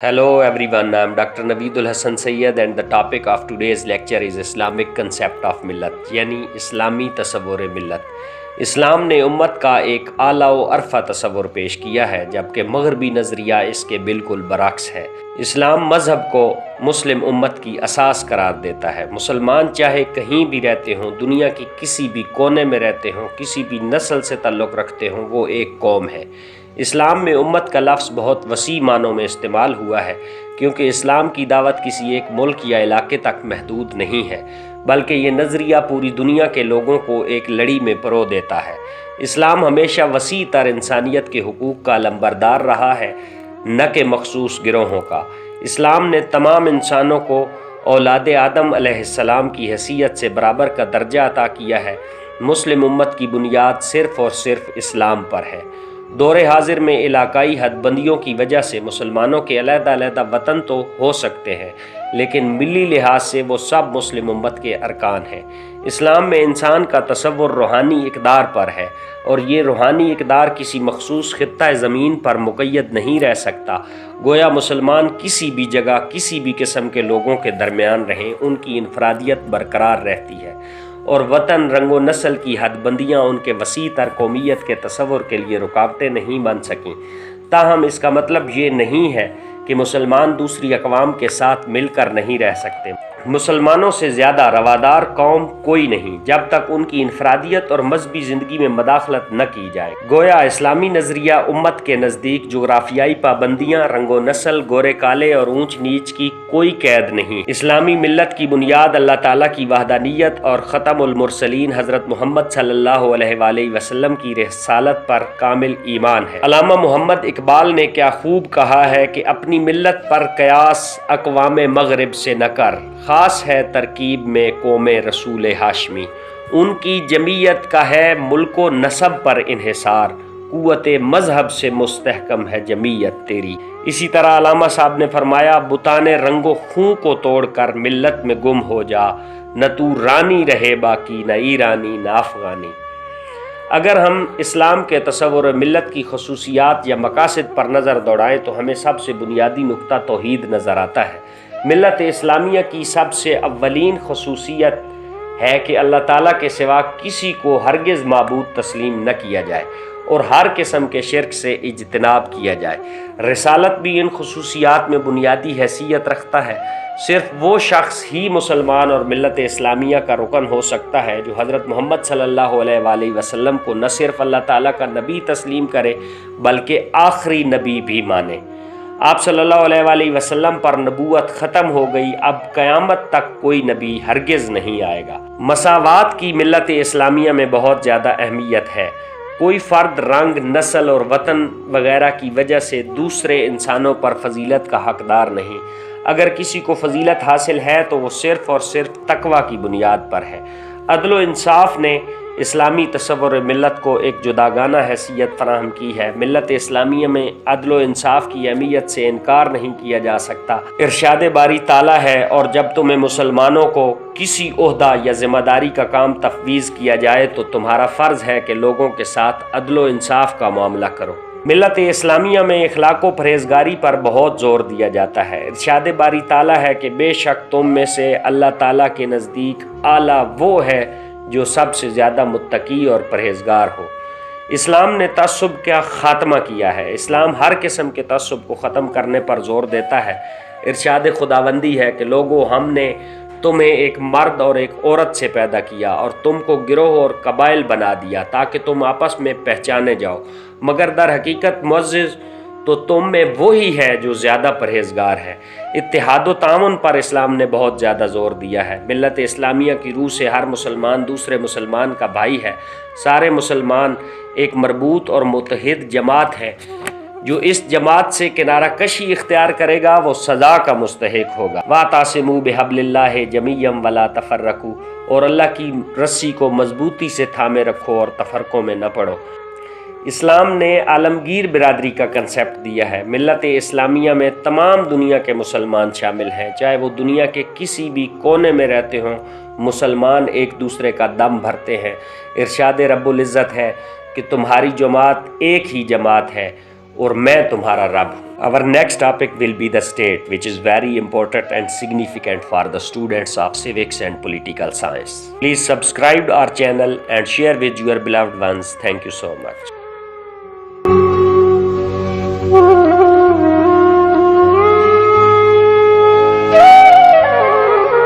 Hello everyone, I am Dr. Naveedul Hassan Sayyed and the topic of today's lecture is Islamic concept of millat यानी इस्लामी तसव्वुर मिल्लत। इस्लाम ने उम्मत का एक आला व अरफा तसव्वुर पेश किया है, जबकि मगरबी नज़रिया इसके बिल्कुल बरअक्स है। इस्लाम मज़हब को मुस्लिम उम्मत की असास करार देता है। मुसलमान चाहे कहीं भी रहते हों, दुनिया की किसी भी कोने में रहते हों, किसी भी नस्ल से ताल्लुक़ रखते हों, वो एक कौम है। इस्लाम में उम्मत का लफ्ज़ बहुत वसी मानों में इस्तेमाल हुआ है, क्योंकि इस्लाम की दावत किसी एक मुल्क या इलाके तक महदूद नहीं है, बल्कि ये नज़रिया पूरी दुनिया के लोगों को एक लड़ी में परो देता है। इस्लाम हमेशा वसी तर इंसानियत के हुकूक़ का लंबरदार रहा है, न कि मखसूस गिरोहों का। इस्लाम ने तमाम इंसानों को औलाद आदम अलैहिस्सलाम की हैसियत से बराबर का दर्जा अता किया है। मुस्लिम उम्मत की बुनियाद सिर्फ़ और सिर्फ इस्लाम पर है। दौरे हाजिर में इलाकाई हदबंदियों की वजह से मुसलमानों के अलग-अलग वतन तो हो सकते हैं, लेकिन मिली लिहाज से वो सब मुस्लिम उम्मत के अरकान हैं। इस्लाम में इंसान का तसव्वुर रूहानी इक़दार पर है, और ये रूहानी इक़दार किसी मखसूस खित्ता ज़मीन पर मुक़य्यद नहीं रह सकता। गोया मुसलमान किसी भी जगह किसी भी किस्म के लोगों के दरमियान रहें, उनकी इनफरादियत बरकरार रहती है, और वतन रंगो नस्ल की हदबंदियाँ उनके वसी तर कौमियत के तसव्वुर के लिए रुकावटें नहीं बन सकें। ताहम इसका मतलब ये नहीं है कि मुसलमान दूसरी अक़वाम के साथ मिलकर नहीं रह सकते। मुसलमानों से ज़्यादा रवादार कौम कोई नहीं, जब तक उनकी इनफरादियत और मजहबी ज़िंदगी में मदाखलत न की जाए। गोया इस्लामी नज़रिया उम्मत के नज़दीक जोग्राफियाई पाबंदियाँ, रंगो नस्ल, गोरे काले और ऊंच नीच की कोई कैद नहीं। इस्लामी मिल्लत की बुनियाद अल्लाह ताला की वहदानियत और ख़तमुल मुरसलीन हज़रत मोहम्मद सल्लल्लाहु अलैहि वसल्लम की रिसालत पर कामिल ईमान है। अल्लामा मोहम्मद इकबाल ने क्या खूब कहा है कि अपनी मिल्लत पर कयास अक़वामे मग़रिब से न कर, ख़ास है तरकीब में कौमे रसूल हाशमी। उनकी जमीयत का है मुल्को नसब पर इन्हिसार, कुव्वते मजहब से मुस्तहकम है जमीयत तेरी। इसी तरह अल्लामा साहब ने फरमाया, बुताने रंगो खूं को तोड़कर मिल्लत में गुम हो जा, न तू रानी रहे बाकी, न ईरानी न अफ़गानी। अगर हम इस्लाम के तसव्वुर मिल्लत की खसूसियात या मकासद पर नज़र दौड़ाएँ तो हमें सबसे बुनियादी नुक्ता तौहीद नज़र आता है। मिल्लत इस्लामिया की सबसे अव्वलीन खसूसियत है कि अल्लाह ताला के सिवा किसी को हरगिज़ माबूद तस्लीम न किया जाए और हर किस्म के शिर्क से इज्तनाब किया जाए। रिसालत भी इन खसूसियात में बुनियादी हैसियत रखता है। सिर्फ वो शख्स ही मुसलमान और मिल्लत इस्लामिया का रुकन हो सकता है जो हज़रत मोहम्मद सल्लल्लाहु अलैहि वसल्लम को न सिर्फ अल्लाह ताला का नबी तस्लीम करे, बल्कि आखिरी नबी भी माने। आप सल्लल्लाहु अलैहि वसल्लम पर नबूवत ख़त्म हो गई, अब क़यामत तक कोई नबी हरगिज़ नहीं आएगा। मसावात की मिल्लत इस्लामिया में बहुत ज़्यादा अहमियत है। कोई फ़र्द रंग, नस्ल और वतन वगैरह की वजह से दूसरे इंसानों पर फजीलत का हकदार नहीं। अगर किसी को फजीलत हासिल है तो वो सिर्फ़ और सिर्फ तकवा की बुनियाद पर है। अदल व इंसाफ ने इस्लामी तसव्वुर मिल्लत को एक जुदागाना हैसियत फ़राहम की है। मिल्लत इस्लामिया में अदल व इंसाफ की अहमियत से इनकार नहीं किया जा सकता। इरशाद बारी ताला है, और जब तुम्हें मुसलमानों को किसी ओहदा या ज़िम्मेदारी का काम तफवीज़ किया जाए तो तुम्हारा फ़र्ज़ है कि लोगों के साथ अदल व इंसाफ का मामला करो। मिल्लत इस्लामिया में इखलाक व परहेज़गारी पर बहुत ज़ोर दिया जाता है। इरशाद बारी ताला है कि बेशक तुम में से अल्लाह ताला के नज़दीक आला वो है जो सबसे ज़्यादा मुत्तकी और परहेज़गार हो। इस्लाम ने तअस्सुब का ख़ात्मा किया है। इस्लाम हर किस्म के तअस्सुब को ख़त्म करने पर ज़ोर देता है। इरशाद खुदावंदी है कि लोगों, हमने तुम्हें एक मर्द और एक औरत से पैदा किया और तुमको गिरोह और कबाइल बना दिया ताकि तुम आपस में पहचाने जाओ, मगर दर हकीकत मुअज़्ज़िज़ तो तुम में वही है जो ज़्यादा परहेज़गार है। इत्तिहाद व तामुन पर इस्लाम ने बहुत ज़्यादा ज़ोर दिया है। मिल्लत इस्लामिया की रूह से हर मुसलमान दूसरे मुसलमान का भाई है। सारे मुसलमान एक मरबूत और मुत्तहिद जमात है। जो इस जमात से किनारा कशी इख्तियार करेगा वो सज़ा का मुस्तहिक होगा। वातासिमू बिहब्लिल्लाहि जमीअम वला तफर्रकू, और अल्लाह की रस्सी को मजबूती से थामे रखो और तफरकों में न पड़ो। इस्लाम ने आलमगीर बिरादरी का कंसेप्ट दिया है। मिल्लत इस्लामिया में तमाम दुनिया के मुसलमान शामिल हैं, चाहे वो दुनिया के किसी भी कोने में रहते हों। मुसलमान एक दूसरे का दम भरते हैं। इरशाद रब्बुल इज़्ज़त है कि तुम्हारी जमात एक ही जमात है, اور میں تمہارا رب ہوں. Our next topic will be the state, which is very important and significant for the students of civics and political science. Please subscribe our channel and share with your beloved ones. Thank you so much.